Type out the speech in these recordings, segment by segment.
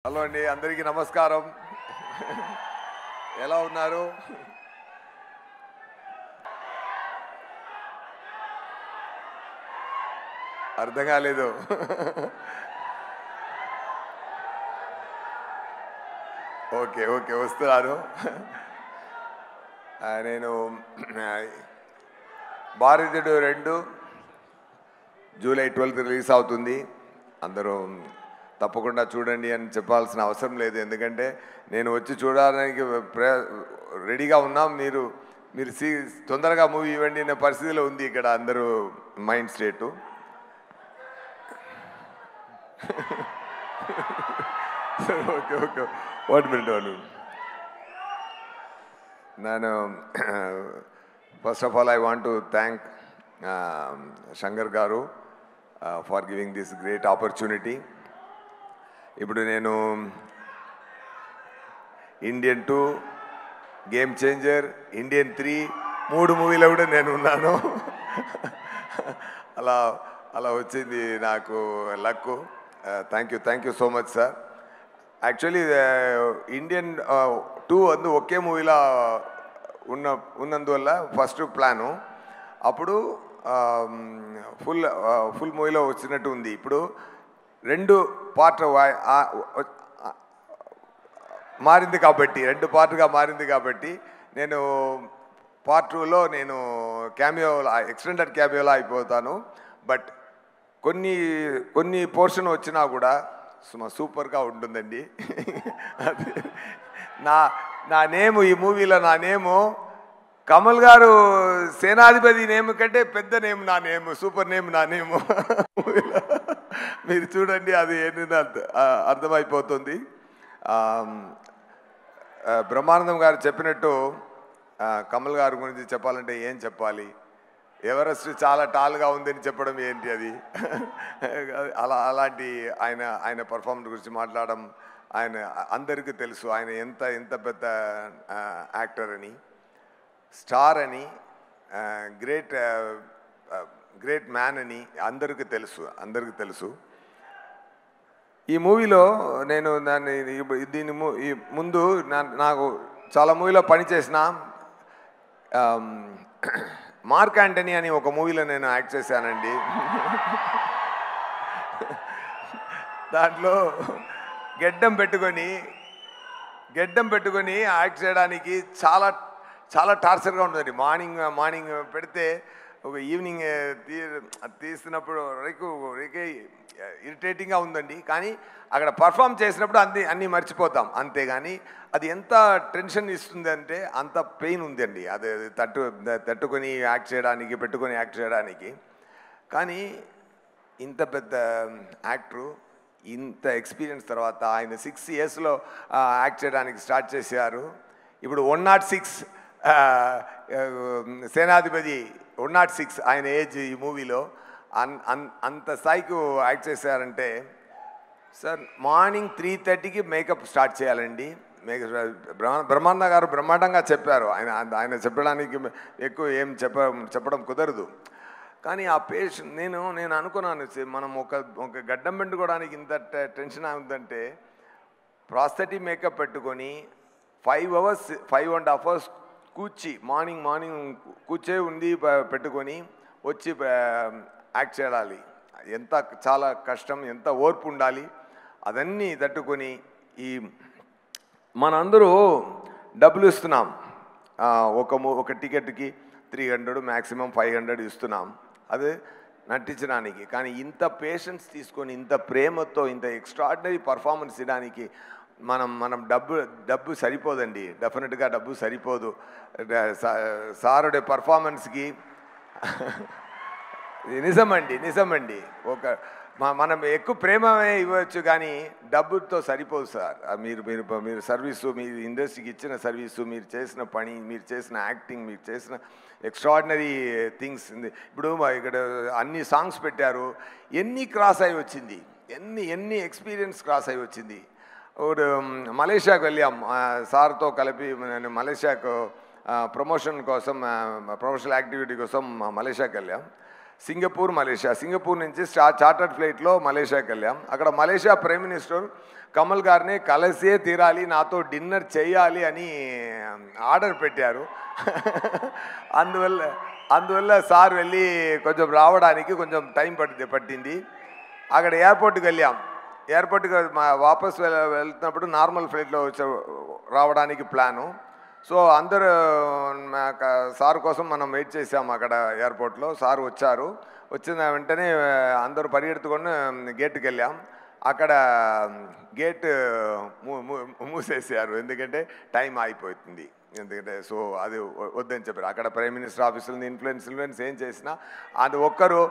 Hello అండి, అందరికీ నమస్కారం. ఎలా ఉన్నారు? అర్థం కాలేదు. ఓకే ఓకే, వస్తున్నాను. నేను భారతీయుడు 2 జూలై 12 రిలీజ్ అవుతుంది. అందరూ తప్పకుండా చూడండి అని చెప్పాల్సిన అవసరం లేదు, ఎందుకంటే నేను వచ్చి చూడడానికి రెడీగా ఉన్నాం. మీరు తొందరగా మూవీ ఇవ్వండి అనే పరిస్థితిలో ఉంది ఇక్కడ అందరూ mind state. Okay okay, 1 minute. నేను first of all I want to thank Shankar garu for giving this great opportunity. ఇప్పుడు నేను ఇండియన్ 2, గేమ్ చేంజర్, ఇండియన్ 3 3 మూవీలో కూడా నేను ఉన్నాను. అలా వచ్చింది నాకు luck. Thank you so much sir. Actually Indian 2 ఒకే మూవీలో ఉన్నందువల్ల ఫస్ట్ ప్లాను అప్పుడు ఫుల్ మూవీలో వచ్చినట్టు ఉంది. ఇప్పుడు 2 పార్ట్ మారింది కాబట్టి 2 పార్ట్గా మారింది కాబట్టి నేను పార్ట్ 2లో నేను ఎక్స్టెండెడ్ క్యామియోలో అయిపోతాను. బట్ కొన్ని పోర్షన్ వచ్చినా కూడా సూపర్గా ఉంటుందండి. నా నేము ఈ మూవీలో నా నేము కమల్ గారు సేనాధిపతి నేమ్ కంటే పెద్ద నేమ్ నా నేము, సూపర్ నేమ్ నా నేము. మీరు చూడండి, అది ఏంటంటే అర్థమైపోతుంది. బ్రహ్మానందం గారు చెప్పినట్టు కమల్ గారి గురించి చెప్పాలంటే ఏం చెప్పాలి? ఎవరెస్ట్ చాలా టాల్గా ఉందని చెప్పడం ఏంటి అది? అలాంటి ఆయన పర్ఫార్మెన్స్ గురించి మాట్లాడడం, ఆయన అందరికీ తెలుసు ఆయన ఎంత పెద్ద యాక్టర్ అని, స్టార్ అని, గ్రేట్ మ్యాన్ అని అందరికీ తెలుసు. ఈ మూవీలో నేను ఈ ముందు నాకు చాలా మూవీలో పనిచేసిన మార్క్ యాంటనీ అని ఒక మూవీలో నేను యాక్ట్ చేశానండి. దాంట్లో గెడ్డం పెట్టుకొని యాక్ట్ చేయడానికి చాలా టార్చర్గా ఉంటుందండి. మార్నింగ్ పెడితే ఒక ఈవినింగ్ తీస్తున్నప్పుడు ఇరిటేటింగ్గా ఉందండి. కానీ అక్కడ పర్ఫామ్ చేసినప్పుడు అన్నీ మర్చిపోతాం, అంతేగాని అది ఎంత టెన్షన్ ఇస్తుంది అంటే అంత పెయిన్ ఉందండి. అది పెట్టుకొని యాక్ట్ చేయడానికి. కానీ ఇంత పెద్ద యాక్టరు, ఇంత ఎక్స్పీరియన్స్ తర్వాత ఆయన 6 yearsలో యాక్ట్ చేయడానికి స్టార్ట్ చేశారు. ఇప్పుడు 106 సేనాధిపతి 106 ఆయన ఏజ్ ఈ మూవీలో. అంత స్థాయికి యాక్ట్ చేశారంటే సార్, మార్నింగ్ 3:30కి మేకప్ స్టార్ట్ చేయాలండి. బ్రహ్మానంద గారు బ్రహ్మాండంగా చెప్పారు. ఆయన చెప్పడానికి ఎక్కువ ఏం చెప్పడం కుదరదు. కానీ ఆ పేషెంట్ నేను అనుకున్నాను, మనం ఒక గడ్డం పెట్టుకోవడానికి ఇంత టెన్షన్ అవుతుందంటే ప్రాస్థెటిక్ మేకప్ పెట్టుకొని 5.5 hours మార్నింగ్ కూర్చే ఉండి పెట్టుకొని వచ్చి యాక్ట్ చేయాలి. చాలా కష్టం, ఎంత ఓర్పు ఉండాలి. అదన్నీ తట్టుకొని మనందరూ డబ్బులు ఇస్తున్నాం. ఒక టికెట్కి 300, మ్యాక్సిమం 500 ఇస్తున్నాం అది నటించడానికి. కానీ ఇంత పేషెన్స్ తీసుకొని, ఇంత ప్రేమతో, ఇంత ఎక్స్ట్రాడినరీ పర్ఫార్మెన్స్ ఇవ్వడానికి మనం డబ్బు సరిపోదండి. డెఫినెట్గా డబ్బు సరిపోదు. సారుడే పర్ఫార్మెన్స్కి నిజమండి. మనం ఎక్కువ ప్రేమే ఇవ్వచ్చు, కానీ డబ్బుతో సరిపోదు సార్. మీరు సర్వీసు, మీరు ఇండస్ట్రీకి ఇచ్చిన సర్వీసు, మీరు చేసిన పని, మీరు చేసిన యాక్టింగ్, మీరు చేసిన ఎక్స్ట్రాడినరీ థింగ్స్. ఇప్పుడు ఇక్కడ అన్ని సాంగ్స్ పెట్టారు, ఎన్ని క్రాస్ అయి వచ్చింది, ఎన్ని ఎక్స్పీరియన్స్ క్రాస్ అయి వచ్చింది. ఇప్పుడు మలేషియాకు వెళ్ళాం సార్తో కలిపి. నేను మలేషియాకు ప్రమోషనల్ యాక్టివిటీ కోసం మలేషియాకి వెళ్ళాం. Singapore, Malaysia. సింగపూర్ నుంచి చార్టర్డ్ ఫ్లైట్లో మలేషియాకి వెళ్ళాం. అక్కడ మలేషియా ప్రైమ్ మినిస్టర్ కమల్ గారిని కలిసే తీరాలి, నాతో డిన్నర్ చేయాలి అని ఆర్డర్ పెట్టారు. అందువల్ల సార్ వెళ్ళి కొంచెం రావడానికి కొంచెం టైం పట్టింది. అక్కడ ఎయిర్పోర్ట్కి వెళ్ళాం. ఎయిర్పోర్ట్కి వాపస్ వెళ్తున్నప్పుడు నార్మల్ ఫ్లైట్లో రావడానికి ప్లాను. సో అందరూ సార్ కోసం మనం వెయిట్ చేసాము అక్కడ ఎయిర్పోర్ట్లో. సార్ వచ్చారు. వచ్చిన వెంటనే అందరూ పరిగెత్తుకొని గేట్కి వెళ్ళాం. అక్కడ గేట్ మూసేసారు, ఎందుకంటే టైం అయిపోతుంది. ఎందుకంటే సో అది వద్దని చెప్పారు. అక్కడ ప్రైమ్ మినిస్టర్ ఆఫీసులో ఇన్ఫ్లుయెన్స్ ఏం చేసినా అది ఒకరు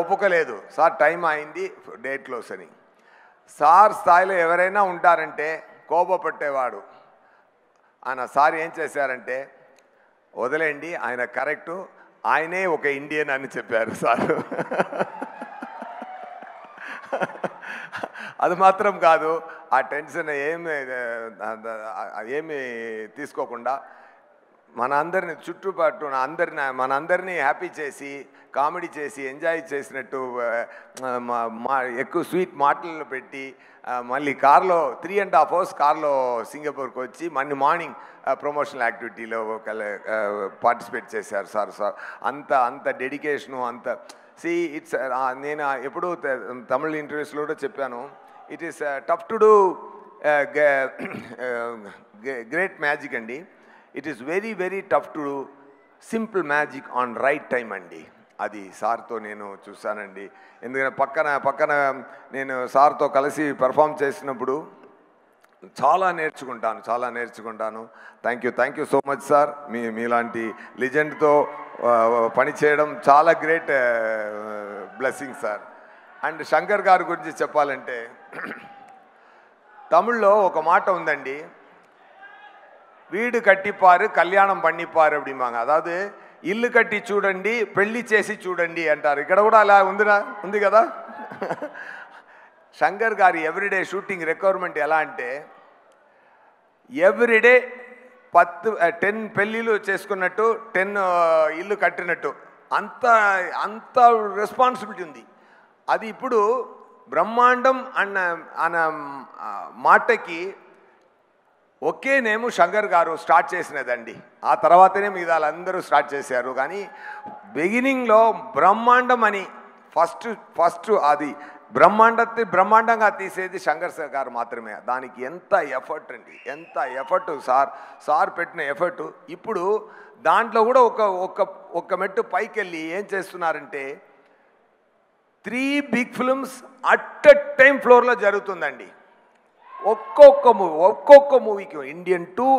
ఒప్పుకోలేదు. సార్ టైం అయింది, డేట్ క్లోజ్ అని. సార్ స్థాయిలో ఎవరైనా ఉంటారంటే కోపపట్టేవాడు. ఆయన సార్ ఏం చేశారంటే, వదిలేండి ఆయన కరెక్టు, ఆయనే ఒక ఇండియన్ అని చెప్పారు సార్. అది మాత్రం కాదు, ఆ టెన్షన్ ఏమి తీసుకోకుండా మనందరినీ చుట్టుపట్టు మనందరినీ హ్యాపీ చేసి, కామెడీ చేసి, ఎంజాయ్ చేసినట్టు ఎక్కువ స్వీట్ మాటలు పెట్టి మళ్ళీ కార్లో 3.5 hours కార్లో సింగపూర్కి వచ్చి మళ్ళీ మార్నింగ్ ప్రమోషనల్ యాక్టివిటీలో పార్టిసిపేట్ చేశారు సార్. అంత డెడికేషను, అంత ఇట్స్ నేను ఎప్పుడూ తమిళ ఇంటర్వ్యూస్లో కూడా చెప్పాను, it is tough to do great magic అండి. It is very very tough to do simple magic on right time అండి. అది సార్తో నేను చూశానండి. ఎందుకంటే పక్కన నేను సార్తో కలిసి పెర్ఫామ్ చేసినప్పుడు చాలా నేర్చుకుంటాను. Thank you so much sir. మీలాంటి లెజెండ్తో పనిచేయడం చాలా great blessing sir. And Shankar గారి గురించి చెప్పాలంటే, తమిళ్లో ఒక మాట ఉందండి, வீடு கட்டிப்பாரு కళ్యాణం பண்ணிப்பாరు அப்படிம்பாங்க. అதாவது ఇల్లు కట్టి చూడండి, పెళ్లి చేసి చూడండి అంటారు. ఇక్కడ కూడా అలా ఉంది కదా. శంకర్ గారి ఎవ్రీడే షూటింగ్ రిక్వైర్మెంట్ ఎలా అంటే, ఎవ్రీడే 10 పెళ్ళిళ్ళు చేసుకున్నట్టు, 10 ఇల్లు కట్టినట్టు, అంత రెస్పాన్సిబిలిటీ ఉంది. అది ఇప్పుడు బ్రహ్మాండం అన్న మాటకి ఒకే నేము శంకర్ గారు స్టార్ట్ చేసినదండి. ఆ తర్వాతనే మిగతా అందరూ స్టార్ట్ చేశారు. కానీ బిగినింగ్లో బ్రహ్మాండం అని ఫస్ట్ అది బ్రహ్మాండంగా తీసేది శంకర్ గారు మాత్రమే. దానికి ఎంత ఎఫర్ట్ అండి, ఎంత ఎఫర్ట్ సార్ పెట్టిన ఎఫర్ట్. ఇప్పుడు దాంట్లో కూడా ఒక మెట్టు పైకి వెళ్ళి ఏం చేస్తున్నారంటే, 3 big films at a time ఫ్లోర్లో జరుగుతుందండి. ఒక్కొక్క మూవీకి ఇండియన్ 2,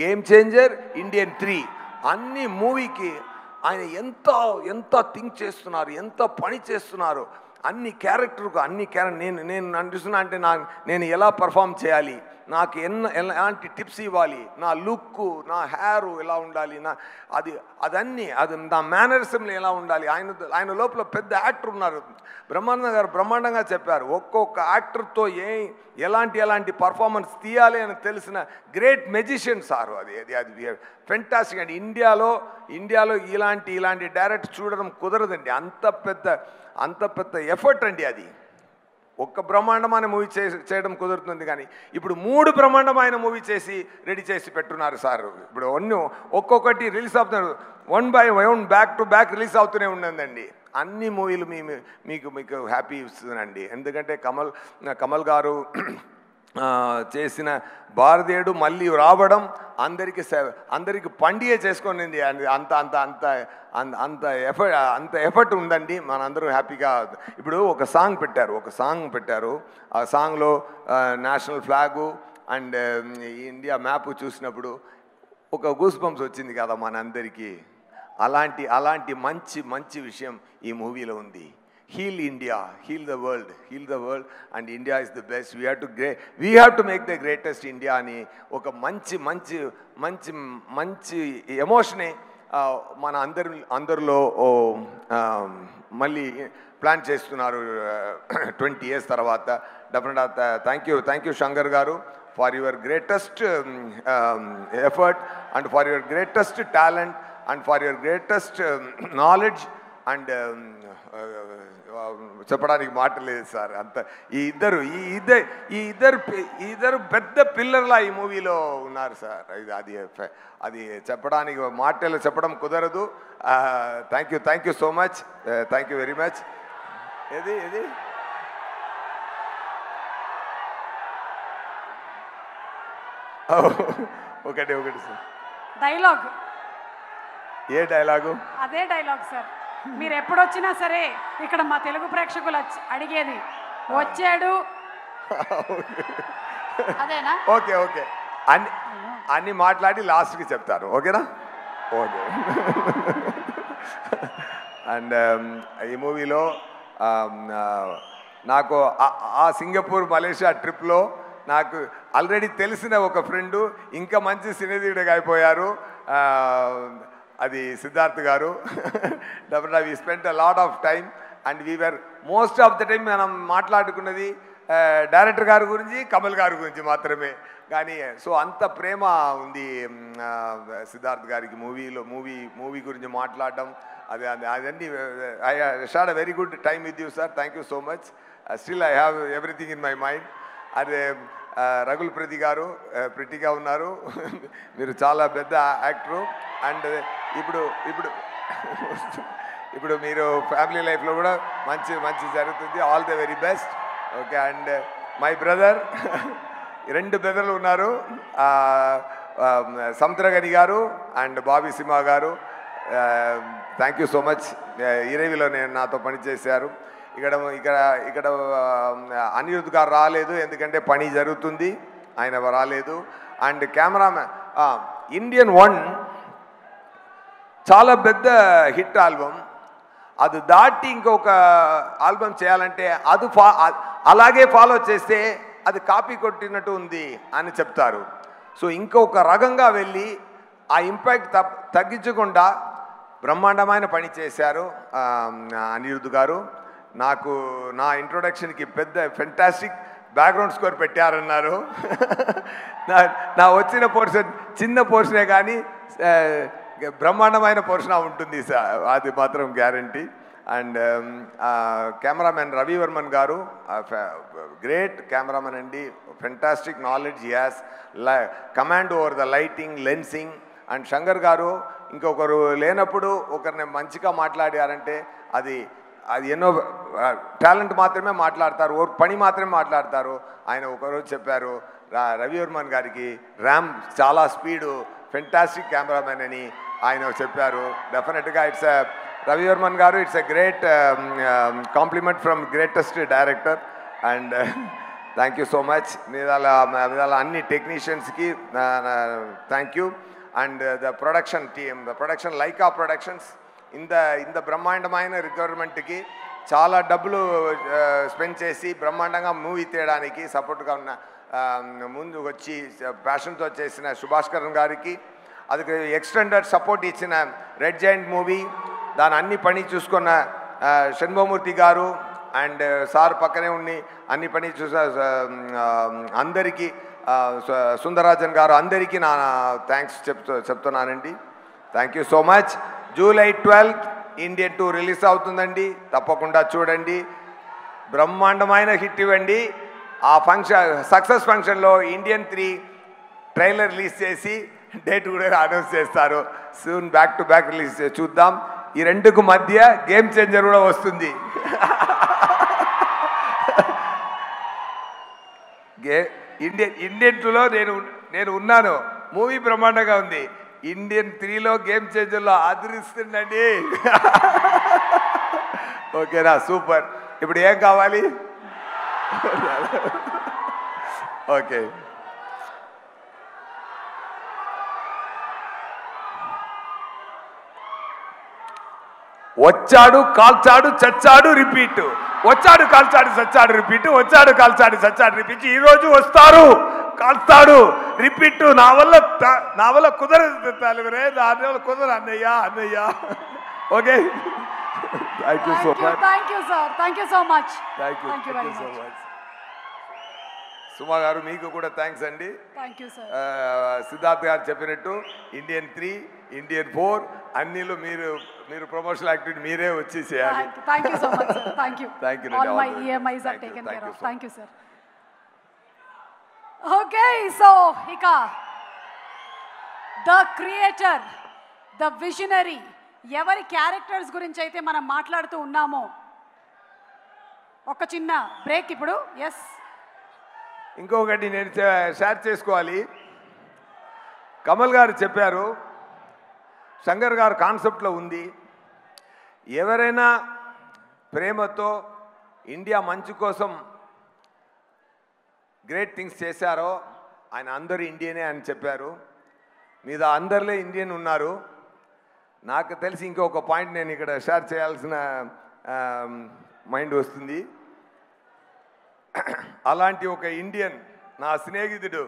గేమ్ చేంజర్, ఇండియన్ 3 అన్ని మూవీకి ఆయన ఎంత థింక్ చేస్తున్నారు, ఎంత పని చేస్తున్నారు. అన్ని క్యారెక్టర్ నేను అనిపిస్తున్నా అంటే నేను ఎలా పర్ఫామ్ చేయాలి, నాకు ఎలాంటి టిప్స్ ఇవ్వాలి, నా లుక్, నా హెయిర్ ఎలా ఉండాలి, అది నా మేనరిజంలో ఎలా ఉండాలి. ఆయన లోపల పెద్ద యాక్టర్ ఉన్నారు. బ్రహ్మానంద గారు బ్రహ్మాండంగా చెప్పారు. ఒక్కొక్క యాక్టర్తో ఎలాంటి పర్ఫార్మెన్స్ తీయాలి అని తెలిసిన గ్రేట్ మెజిషియన్ సార్. అది ఫెంటాస్టిక్ అండి. ఇండియాలో ఇలాంటి డైరెక్ట్ చూడడం కుదరదండి. అంత పెద్ద ఎఫర్ట్ అండి. అది ఒక్క బ్రహ్మాండమైన మూవీ చేయడం కుదురుతుంది. కానీ ఇప్పుడు 3 బ్రహ్మాండమైన మూవీ చేసి రెడీ చేసి పెట్టున్నారు సార్. ఇప్పుడు ఒక్కొక్కటి రిలీజ్ అవుతున్నారు, 1 by 1 back to back release అవుతూనే ఉన్నదండి. అన్ని మూవీలు మీకు హ్యాపీ ఇస్తుందండి. ఎందుకంటే కమల్ గారు చేసిన భారతీయుడు మళ్ళీ రావడం అందరికి పండిగే చేసుకునింది. అంత ఎఫర్ట్ ఉందండి. మనందరూ హ్యాపీగా ఇప్పుడు ఒక సాంగ్ పెట్టారు. ఆ సాంగ్లో national flag and India map చూసినప్పుడు ఒక గూస్ బంప్స్ వచ్చింది కదా మనందరికీ. అలాంటి మంచి విషయం ఈ మూవీలో ఉంది. Heal India, heal the world, and India is the best. We have to make the greatest India అని ఒక మంచి ఎమోషనే మన అందరిలో మళ్ళీ ప్లాన్ చేస్తున్నారు 20 years తర్వాత. డెఫినెట్గా thank you Shankar garu for your greatest effort and for your greatest talent and for your greatest knowledge and చెప్పడానికి మాట లేదు సార్. అంత ఈ ఇద్దరు పెద్ద పిల్లర్లా ఈ మూవీలో ఉన్నారు సార్. అది చెప్పడానికి మాటలు చెప్పడం కుదరదు. Thank you so much, thank you very much. ఏది ఒకటి సార్ డైలాగ్. ఏ డైలాగు? అదే డైలాగ్ సార్. మీరు ఎప్పుడొచ్చినా సరే ఇక్కడ మా తెలుగు ప్రేక్షకులు అడిగేది వచ్చాడు అదేనా? ఓకే అన్ని మాట్లాడి లాస్ట్కి చెప్తారు. ఓకేనా? ఓకే. అండ్ ఈ మూవీలో నాకు ఆ సింగపూర్ మలేషియా ట్రిప్లో నాకు ఆల్రెడీ తెలిసిన ఒక ఫ్రెండు ఇంకా మంచి సినీధీయుడిగా అయిపోయారు. అది సిద్ధార్థ్ గారు. డెఫినెట్గా we spent a lot of time and we're most of the time మనం మాట్లాడుకున్నది డైరెక్టర్ గారి గురించి, కమల్ గారి గురించి మాత్రమే. కానీ సో అంత ప్రేమ ఉంది సిద్ధార్థ్ గారికి మూవీ గురించి మాట్లాడడం. అదన్నీ I had a very good time with you sir. Thank you so much. Still I have everything in my mind. అదే రఘుల్ ప్రిటిగా ఉన్నారు. మీరు చాలా పెద్ద యాక్టరు. అండ్ ఇప్పుడు మీరు ఫ్యామిలీ లైఫ్లో కూడా మంచి జరుగుతుంది. All the very best. Okay. And my brother, 2 బ్రదర్లు ఉన్నారు, Samuthirakani garu and Bobby Simha garu. Thank you so much. ఇరవిలో నాతో పనిచేశారు. ఇక్కడ అనిరుద్ధ్ గారు రాలేదు, ఎందుకంటే పని జరుగుతుంది, ఆయన రాలేదు. అండ్ కెమెరామ్యాన్ ఇండియన్ 1 చాలా పెద్ద హిట్ ఆల్బమ్. అది దాటి ఇంకొక ఆల్బమ్ చేయాలంటే అలాగే ఫాలో చేస్తే అది కాపీ కొట్టినట్టు ఉంది అని చెప్తారు. సో ఇంకొక రకంగా వెళ్ళి ఆ ఇంపాక్ట్ తగ్గించకుండా బ్రహ్మాండమైన పని చేశారు అనిరుద్ధ్ గారు. నా ఇంట్రొడక్షన్కి పెద్ద ఫెంటాస్టిక్ బ్యాక్గ్రౌండ్ స్కోర్ పెట్టారన్నారు. నా వచ్చిన పోర్షన్ చిన్న పోర్షనే కానీ బ్రహ్మాండమైన పోర్షన్ ఉంటుంది సార్, అది మాత్రం guarantee. And cameraman Ravi Varman గారు, గ్రేట్ కెమెరామెన్ అండి, fantastic knowledge, he has command over the lighting, lensing. And Shankar గారు ఇంకొకరు లేనప్పుడు ఒకరిని మంచిగా మాట్లాడారంటే అది ఎన్నో టాలెంట్ మాత్రమే మాట్లాడతారు, పని మాత్రమే మాట్లాడతారు. ఆయన ఒకరోజు చెప్పారు రవి వర్మన్ గారికి ర్యామ్ చాలా స్పీడు, ఫెంటాస్టిక్ కెమెరామెన్ అని ఆయన చెప్పారు. డెఫినెట్గా Ravi Varman garu, it's a great compliment from greatest director. And thank you so much. మీద అన్ని టెక్నీషియన్స్కి thank you. And the production team, the production Lyca productions, ఇంత బ్రహ్మాండమైన రిక్వైర్మెంట్కి చాలా డబ్బులు స్పెండ్ చేసి బ్రహ్మాండంగా మూవీ తీయడానికి సపోర్ట్గా ఉన్న ముందు వచ్చి ప్యాషన్తో చేసిన సుభాష్కరన్ గారికి, అది ఎక్స్టెండెడ్ సపోర్ట్ ఇచ్చిన రెడ్ జైంట్ మూవీ దాని అన్ని పని చూసుకున్న షణ్ముఖమూర్తి గారు అండ్ సార్ పక్కనే ఉండి అన్ని పని చూసా అందరికీ, సుందరరాజన్ గారు, అందరికీ నా థ్యాంక్స్ చెప్తున్నానండి. Thank you so much. July 12 Indian 2 release అవుతుందండి, తప్పకుండా చూడండి. బ్రహ్మాండమైన హిట్ ఇవ్వండి. ఆ సక్సెస్ ఫంక్షన్లో ఇండియన్ 3 ట్రైలర్ రిలీజ్ చేసి డేట్ కూడా అనౌన్స్ చేస్తారు. Soon back to back release చూద్దాం. ఈ రెండుకు మధ్య గేమ్ చేంజర్ కూడా వస్తుంది. ఇండియన్ 2లో నేను ఉన్నాను, మూవీ బ్రహ్మాండంగా ఉంది. ఇండియన్ 3లో గేమ్ చేంజర్లో ఆదరిస్తుందండి. ఓకేనా? సూపర్. ఇప్పుడు ఏం కావాలి? ఓకే. వచ్చాడు, కాల్చాడు, చచ్చాడు, రిపీట్. వచ్చాడు, కాల్చాడు, చచ్చాడు, రిపీట్. వచ్చాడు, కాల్చాడు, చచ్చాడు, రిపీట్. ఈరోజు వస్తారు, కాల్స్తాడు, రిపీట్. నా వల్ల కుదరదు తలవరే, నా వల్ల కుదరదు అన్నయ్య. Okay. Thank you so much. Thank you sir. Thank you so much. Thank you so much. Suma garu మీకు కూడా థ్యాంక్స్ అండి. Thank you sir. సిద్ధార్థ్ గారు చెప్పినట్టు ఇండియన్ 3, ఇండియన్ 4 అన్నిలో మీరు ప్రమోషనల్ యాక్టివిటీ మీరే వచ్చి చేయాలి. Thank you so much sir. Thank you. Thank you. All my EMIs are taken care of. Thank you sir. Okay, so ఇక ద క్రియేటర్, ద విజనరీ, ఎవరి characters గురించి అయితే మనం మాట్లాడుతూ ఉన్నామో ఒక చిన్న బ్రేక్ ఇప్పుడు. ఎస్, ఇంకొకటి నేను షేర్ చేసుకోవాలి. కమల్ గారు చెప్పారు, శంకర్ గారు కాన్సెప్ట్లో ఉంది, ఎవరైనా ప్రేమతో ఇండియా మంచి కోసం గ్రేట్ థింగ్స్ చేశారో ఆయన అందరూ ఇండియనే అని చెప్పారు. మీద అందరిలో ఇండియన్ ఉన్నారు. నాకు తెలిసి ఇంకొక పాయింట్ నేను ఇక్కడ షేర్ చేయాల్సిన మైండ్ వస్తుంది. అలాంటి ఒక ఇండియన్ నా స్నేహితుడు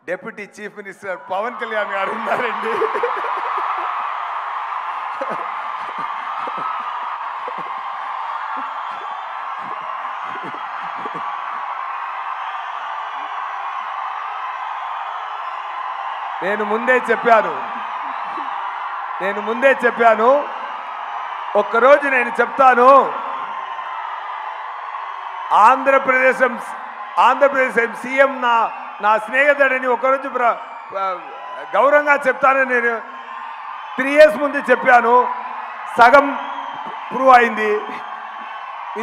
deputy chief minister Pawan Kalyan garu ఉన్నారండి. నేను ముందే చెప్పాను ఒక్కరోజు నేను చెప్తాను, ఆంధ్రప్రదేశ్ సీఎం నా స్నేహితుడని ఒకరోజు గౌరవంగా చెప్తానని నేను 3 years ముందు చెప్పాను. సగం ప్రూవ్ అయింది,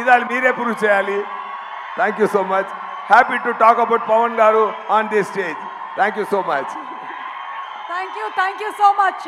ఇదాలు మీరే ప్రూవ్ చేయాలి. Thank you so much. Happy to talk about Pawan garu on this stage. Thank you so much. Thank you so much.